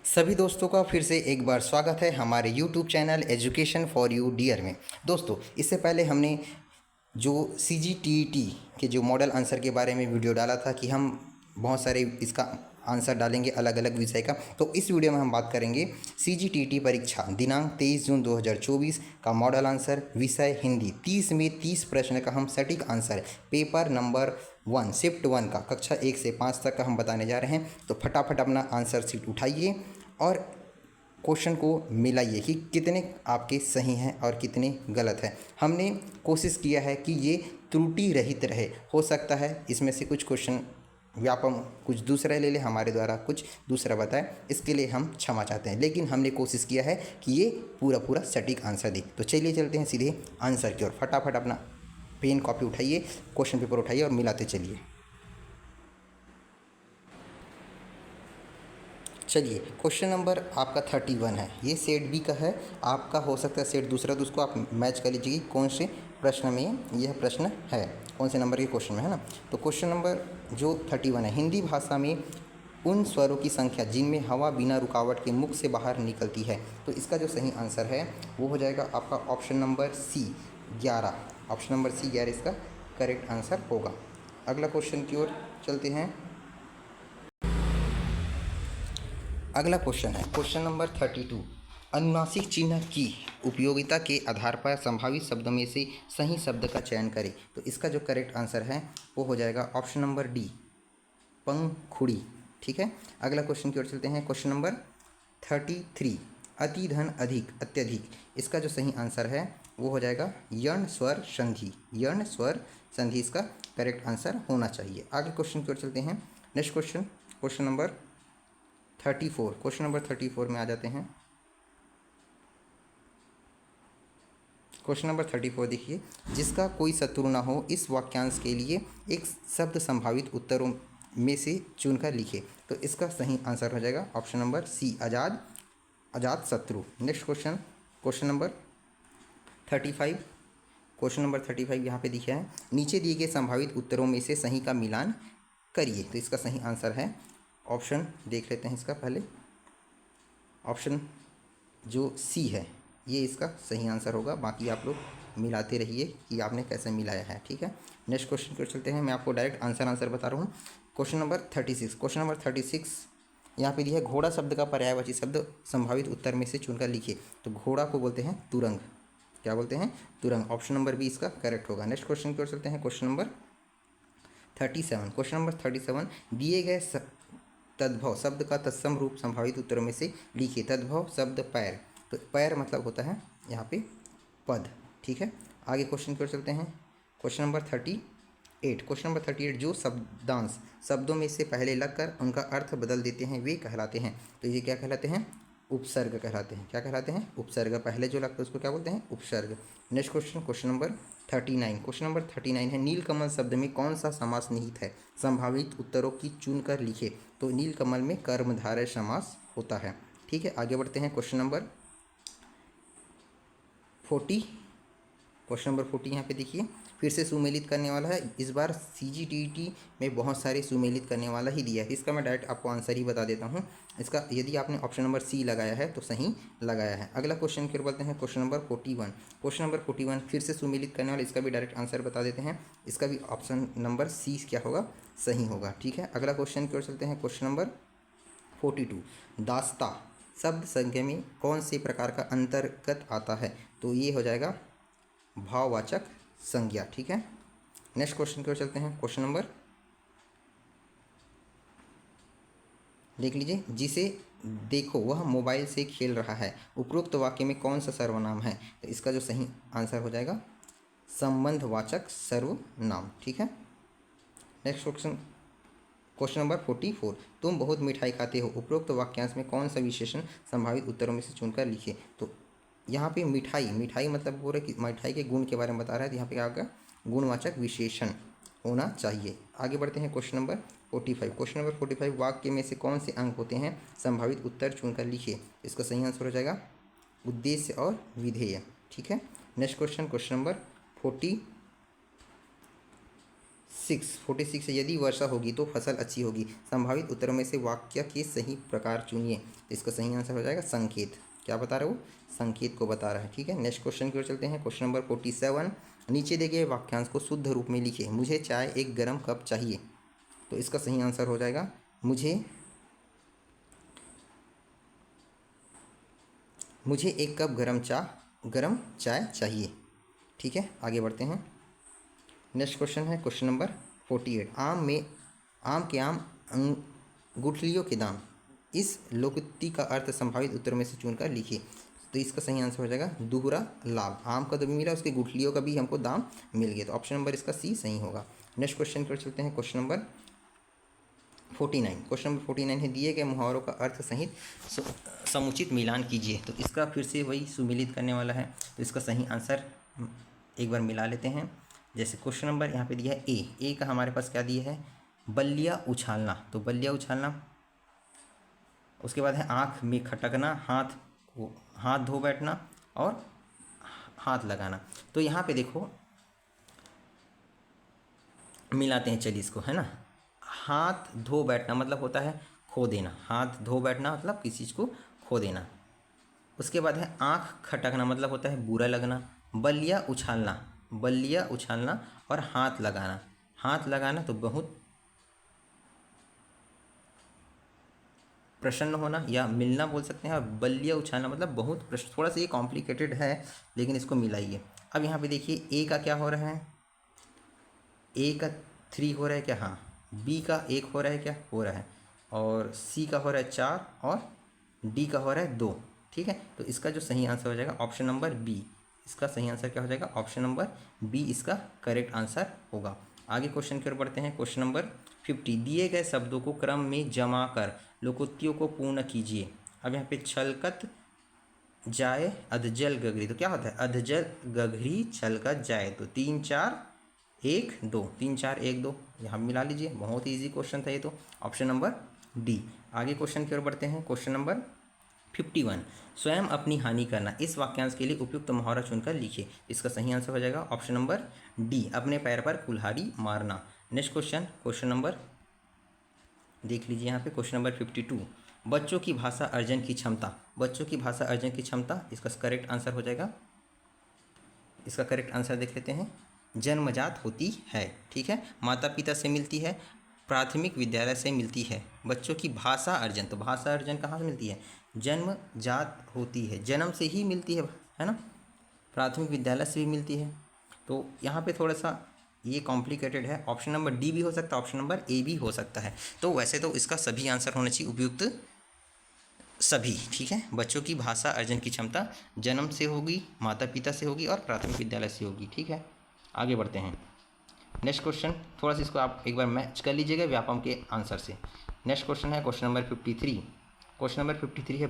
सभी दोस्तों का फिर से एक बार स्वागत है हमारे YouTube channel education for you dear में। दोस्तों, इससे पहले हमने जो CGTET के जो मॉडल आंसर के बारे में वीडियो डाला था कि हम बहुत सारे इसका आंसर डालेंगे अलग अलग विषय का, तो इस वीडियो में हम बात करेंगे CGTET परीक्षा दिनांक 23 जून 2024 का मॉडल आंसर, विषय हिंदी। 30 में 30 प्रश्न का हम सटीक आंसर पेपर नंबर 1 शिफ्ट 1 का कक्षा 1 से 5 तक का हम बताने जा रहे हैं। तो फटाफट अपना आंसर शीट उठाइए और क्वेश्चन को मिलाइए कि कितने आपके सही हैं और कितने गलत हैं। हमने कोशिश किया है कि ये त्रुटि रहित रहे। हो सकता है इसमें से कुछ क्वेश्चन व्यापम कुछ दूसरा ले ले, हमारे द्वारा कुछ दूसरा बताए, इसके लिए हम क्षमा चाहते हैं, लेकिन हमने कोशिश किया है कि ये पूरा पूरा सटीक आंसर दे। तो चलिए चलते हैं सीधे आंसर की ओर। फटाफट अपना पेन कॉपी उठाइए, क्वेश्चन पेपर उठाइए और मिलाते चलिए। चलिए, क्वेश्चन नंबर आपका 31 है। ये सेट बी का है, आपका हो सकता है सेट दूसरा, तो उसको आप मैच कर लीजिए कौन से प्रश्न में यह प्रश्न है, कौन से नंबर के क्वेश्चन में है ना। तो क्वेश्चन नंबर जो 31 है, हिंदी भाषा में उन स्वरों की संख्या जिनमें हवा बिना रुकावट के मुख से बाहर निकलती है। तो इसका जो सही आंसर है वो हो जाएगा आपका option number C 11। Option number C 11 इसका करेक्ट आंसर होगा। अगला क्वेश्चन की ओर चलते हैं। अगला क्वेश्चन है क्वेश्चन नंबर 32। अनुनासिक चिन्ह की उपयोगिता के आधार पर संभावित शब्दों में से सही शब्द का चयन करें। तो इसका जो करेक्ट आंसर है वो हो जाएगा ऑप्शन नंबर डी पंखुड़ी। ठीक है, अगला क्वेश्चन की ओर चलते हैं। Question number 33। अति धन अधिक अत्यधिक, इसका जो सही आंसर है वो हो जाएगा यण स्वर संधि। यण स्वर संधि इसका करेक्ट आंसर होना चाहिए। आगे क्वेश्चन की ओर चलते हैं। Next question, question number 34। Question number 34 में आ जाते हैं। क्वेश्चन नंबर 34 देखिए, जिसका कोई शत्रु ना हो, इस वाक्यांश के लिए एक शब्द संभावित उत्तरों में से चुनकर लिखे। तो इसका सही आंसर हो जाएगा ऑप्शन नंबर सी आजाद, अजात शत्रु। Next question, question number 35। Question number 35 यहाँ पे दिखा है, नीचे दिए गए संभावित उत्तरों में से सही का मिलान करिए। तो इसका सही आंसर है ऑप्शन, देख लेते हैं इसका पहले, ऑप्शन जो सी है ये इसका सही आंसर होगा। बाकी आप लोग मिलाते रहिए कि आपने कैसे मिलाया है। ठीक है, नेक्स्ट क्वेश्चन को चलते हैं। मैं आपको डायरेक्ट आंसर बता रहा हूँ। Question number 36। क्वेश्चन नंबर 36 यहाँ पे दिया है, घोड़ा शब्द का पर्यायवाची शब्द संभावित उत्तर में से चुनकर लिखिए। तो घोड़ा को बोलते हैं तुरंग। क्या बोलते हैं? तुरंग। ऑप्शन नंबर बी इसका करेक्ट होगा। नेक्स्ट क्वेश्चन की ओर चलते हैं। Question number 37। क्वेश्चन नंबर 37, दिए गए तद्भव शब्द का तत्सम रूप संभावित उत्तरों में से लिखिए। तद्भव शब्द पैर, तो पैर मतलब होता है यहाँ पे पद। ठीक है, आगे क्वेश्चन की ओर चलते हैं। Question number 38। क्वेश्चन नंबर 38, जो शब्दांश शब्दों में से पहले लगकर उनका अर्थ बदल देते हैं वे कहलाते हैं। तो ये क्या कहलाते हैं? उपसर्ग कहलाते हैं। क्या कहलाते हैं? उपसर्ग। पहले जो लगता है उसको क्या बोलते हैं? उपसर्ग। Next question, question number 39। Question number 39 है, नीलकमल शब्द में कौन सा समास निहित है? संभावित उत्तरों की चुनकर लिखे। तो नीलकमल में कर्मधारय समास होता है। ठीक है, आगे बढ़ते हैं। Question number 40। क्वेश्चन नंबर 40 यहाँ पे देखिए, फिर से सुमेलित करने वाला है। इस बार CGTET में बहुत सारे सुमेलित करने वाला ही दिया है। इसका मैं डायरेक्ट आपको आंसर ही बता देता हूँ। इसका यदि आपने ऑप्शन नंबर सी लगाया है तो सही लगाया है। अगला क्वेश्चन फिर बोलते हैं क्वेश्चन नंबर 41। क्वेश्चन नंबर 41 फिर से सुमेलित करने वाला, इसका भी डायरेक्ट आंसर बता देते हैं। इसका भी ऑप्शन नंबर सी क्या होगा? सही होगा। ठीक है, अगला क्वेश्चन की ओर चलते हैं। क्वेश्चन नंबर 42, दास्ता शब्द संज्ञा में कौन से प्रकार का अंतर्गत आता है? तो ये हो जाएगा भाववाचक संज्ञा। ठीक है, नेक्स्ट क्वेश्चन की ओर चलते हैं। क्वेश्चन नंबर देख लीजिए, जिसे देखो वह मोबाइल से खेल रहा है, उपरोक्त वाक्य में कौन सा सर्वनाम है? तो इसका जो सही आंसर हो जाएगा संबंधवाचक सर्वनाम। ठीक है, नेक्स्ट क्वेश्चन, क्वेश्चन नंबर 44, तुम बहुत मिठाई खाते हो, उपरोक्त वाक्यांश में कौन सा विशेषण संभावित उत्तरों में से चुनकर लिखिए। तो यहाँ पे मिठाई, मिठाई मतलब पूरे मिठाई के गुण के बारे में बता रहा है। तो यहाँ पे क्या होगा? गुणवाचक विशेषण होना चाहिए। आगे बढ़ते हैं। Question number 45। क्वेश्चन नंबर 45, वाक्य में से कौन से अंग होते हैं? संभावित उत्तर चुनकर लिखिए। इसका सही आंसर हो जाएगा उद्देश्य और विधेय। ठीक है, नेक्स्ट क्वेश्चन, क्वेश्चन नंबर 46। 46 है, यदि वर्षा होगी तो फसल अच्छी होगी। संभावित उत्तरों में से वाक्य के सही प्रकार चुनिए। तो इसका सही आंसर हो जाएगा संकेत। क्या बता रहा है वो? संकेत को बता रहा है। ठीक है, नेक्स्ट क्वेश्चन की ओर चलते हैं। क्वेश्चन नंबर 47, नीचे दिए गए वाक्यांश को शुद्ध रूप में लिखिए। मुझे चाय एक गर्म कप चाहिए। तो इसका सही आंसर हो जाएगा मुझे एक कप गरम चाय चाहिए। ठीक है, आगे बढ़ते हैं। नेक्स्ट क्वेश्चन है क्वेश्चन नंबर 48, आम के गुठलियों के दाम। इस लोकोक्ति का अर्थ संभावित उत्तरों में से चुनकर लिखिए। तो इसका सही आंसर हो जाएगा दोहरा लाभ। आम का तो भी मिला, उसके गुठलियों का भी हमको दाम मिल गया। तो ऑप्शन नंबर इसका सी सही होगा। नेक्स्ट क्वेश्चन की ओर चलते हैं। क्वेश्चन नंबर 49 है, दिए गए मुहावरों का अर्थ सहित समुचित मिलान कीजिए। तो इसका फिर से वही सुमिलित करने वाला है। तो इसका सही आंसर एक बार मिला लेते हैं। जैसे क्वेश्चन नंबर यहाँ पे दिया है ए का हमारे पास क्या दिया है? बल्लियाँ उछालना। तो बल्लियाँ उछालना, उसके बाद है आँख में खटकना, हाथ धो बैठना और हाथ लगाना। तो यहाँ पे देखो मिलाते हैं, चलिए इसको, है ना। हाथ धो बैठना मतलब होता है खो देना। हाथ धो बैठना मतलब किसी चीज़ को खो देना। उसके बाद है आँख खटकना मतलब होता है बुरा लगना। बल्लियाँ उछालना और हाथ लगाना तो बहुत प्रसन्न होना या मिलना बोल सकते हैं। और बल्लियाँ उछालना मतलब बहुत प्रश्न, थोड़ा सा ये कॉम्प्लिकेटेड है लेकिन इसको मिलाइए। अब यहाँ पे देखिए ए का क्या हो रहा है? ए का 3 हो रहा है क्या? हाँ। बी का 1 हो रहा है क्या? हो रहा है। और सी का हो रहा है 4 और डी का हो रहा है 2। ठीक है, तो इसका जो सही आंसर हो जाएगा ऑप्शन नंबर बी। इसका सही आंसर क्या हो जाएगा? ऑप्शन नंबर बी इसका करेक्ट आंसर होगा। आगे क्वेश्चन की ओर बढ़ते हैं। क्वेश्चन नंबर 50, दिए गए शब्दों को क्रम में जमा कर लोकोक्तियों को पूर्ण कीजिए। अब यहाँ पे छलकत जाए अधजल गगरी, तो क्या होता है? अधजल गगरी छलकत जाए। तो 3 4 1 2, 3 4 1 2 यहाँ मिला लीजिए। बहुत ही ईजी क्वेश्चन था ये तो। Option number D. आगे क्वेश्चन की ओर बढ़ते हैं। क्वेश्चन नंबर 51, स्वयं अपनी हानि करना। इस वाक्यांश के लिए उपयुक्त मुहावरा चुनकर लिखिए। इसका सही आंसर हो जाएगा ऑप्शन नंबर डी, अपने पैर पर कुल्हाड़ी मारना। नेक्स्ट क्वेश्चन नंबर देख लीजिए यहाँ पे। क्वेश्चन नंबर 52, बच्चों की भाषा अर्जन की क्षमता। इसका करेक्ट आंसर हो जाएगा, इसका करेक्ट आंसर देख लेते हैं, जन्मजात होती है। ठीक है, माता पिता से मिलती है, प्राथमिक विद्यालय से मिलती है। बच्चों की भाषा अर्जन, तो भाषा अर्जन कहाँ से मिलती है? जन्मजात होती है, जन्म से ही मिलती है ना। प्राथमिक विद्यालय से भी मिलती है। तो यहाँ पे थोड़ा सा ये कॉम्प्लिकेटेड है। ऑप्शन नंबर डी भी हो सकता है, ऑप्शन नंबर ए भी हो सकता है। तो वैसे तो इसका सभी आंसर होना चाहिए उपयुक्त सभी। ठीक है, बच्चों की भाषा अर्जन की क्षमता जन्म से होगी, माता पिता से होगी और प्राथमिक विद्यालय से होगी। ठीक है, आगे बढ़ते हैं। नेक्स्ट क्वेश्चन, थोड़ा सा इसको आप एक बार मैच कर लीजिएगा व्यापम के आंसर से। नेक्स्ट क्वेश्चन है क्वेश्चन नंबर 53 है,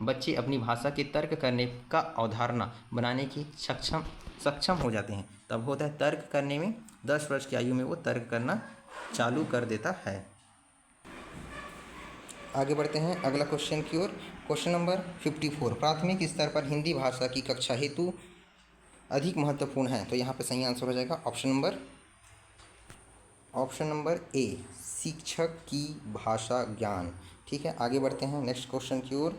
बच्चे अपनी भाषा के तर्क करने का अवधारणा बनाने की सक्षम हो जाते हैं। तब होता है तर्क करने में 10 वर्ष की आयु में वो तर्क करना चालू कर देता है। आगे बढ़ते हैं अगला क्वेश्चन की ओर। क्वेश्चन नंबर 54, प्राथमिक स्तर पर हिंदी भाषा की कक्षा हेतु अधिक महत्वपूर्ण है। तो यहाँ पे सही आंसर हो जाएगा ऑप्शन नंबर ए, शिक्षक की भाषा ज्ञान। ठीक है, आगे बढ़ते हैं नेक्स्ट क्वेश्चन की ओर।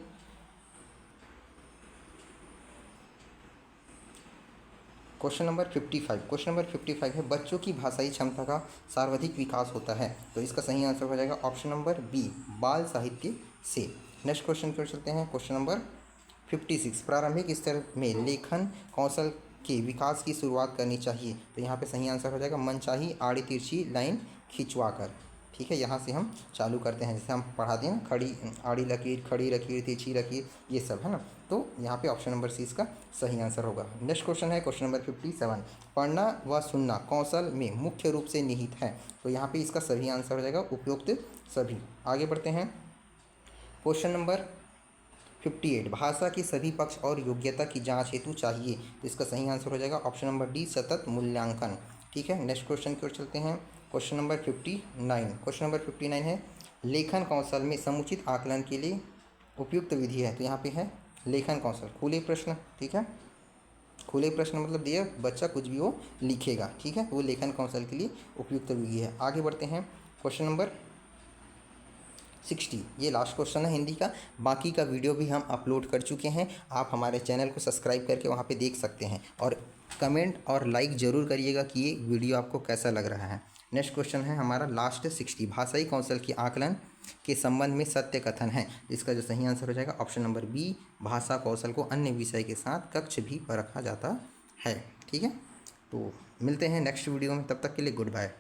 क्वेश्चन नंबर 55 है, बच्चों की भाषाई क्षमता का सर्वाधिक विकास होता है। तो इसका सही आंसर हो जाएगा ऑप्शन नंबर बी, बाल साहित्य से। नेक्स्ट क्वेश्चन की ओर चलते हैं। क्वेश्चन नंबर 56, प्रारंभिक स्तर में लेखन कौशल के विकास की शुरुआत करनी चाहिए। तो यहाँ पे सही आंसर हो जाएगा मनचाही आड़ी तिरछी लाइन खिंचवा कर। ठीक है, यहाँ से हम चालू करते हैं, जैसे हम पढ़ाते हैं ना, खड़ी आड़ी लकीर, खड़ी लकीर, तिरछी लकीर, ये सब है ना। तो यहाँ पे ऑप्शन नंबर सी इसका सही आंसर होगा। नेक्स्ट क्वेश्चन है क्वेश्चन नंबर 57, पढ़ना व सुनना कौशल में मुख्य रूप से निहित है। तो यहाँ पे इसका सही आंसर हो जाएगा उपयुक्त सभी। आगे बढ़ते हैं। क्वेश्चन नंबर 58, भाषा के सभी पक्ष और योग्यता की जांच हेतु चाहिए। तो इसका सही आंसर हो जाएगा ऑप्शन नंबर डी, सतत मूल्यांकन। ठीक है, नेक्स्ट क्वेश्चन की ओर चलते हैं। क्वेश्चन नंबर 59 है, लेखन कौशल में समुचित आकलन के लिए उपयुक्त विधि है। तो यहाँ पे है लेखन कौशल, खुले प्रश्न। ठीक है, खुले प्रश्न मतलब दिया बच्चा कुछ भी वो लिखेगा, ठीक है, वो लेखन कौशल के लिए उपयुक्त विधि है। आगे बढ़ते हैं क्वेश्चन नंबर 60। ये लास्ट क्वेश्चन है हिंदी का। बाकी का वीडियो भी हम अपलोड कर चुके हैं, आप हमारे चैनल को सब्सक्राइब करके वहाँ पे देख सकते हैं, और कमेंट और लाइक ज़रूर करिएगा कि ये वीडियो आपको कैसा लग रहा है। नेक्स्ट क्वेश्चन है हमारा लास्ट 60। भाषाई कौशल के आकलन के संबंध में सत्य कथन है। इसका जो सही आंसर हो जाएगा ऑप्शन नंबर बी, भाषा कौशल को अन्य विषय के साथ कक्ष भी परखा जाता है, ठीक है। तो मिलते हैं नेक्स्ट वीडियो में, तब तक के लिए गुड बाय।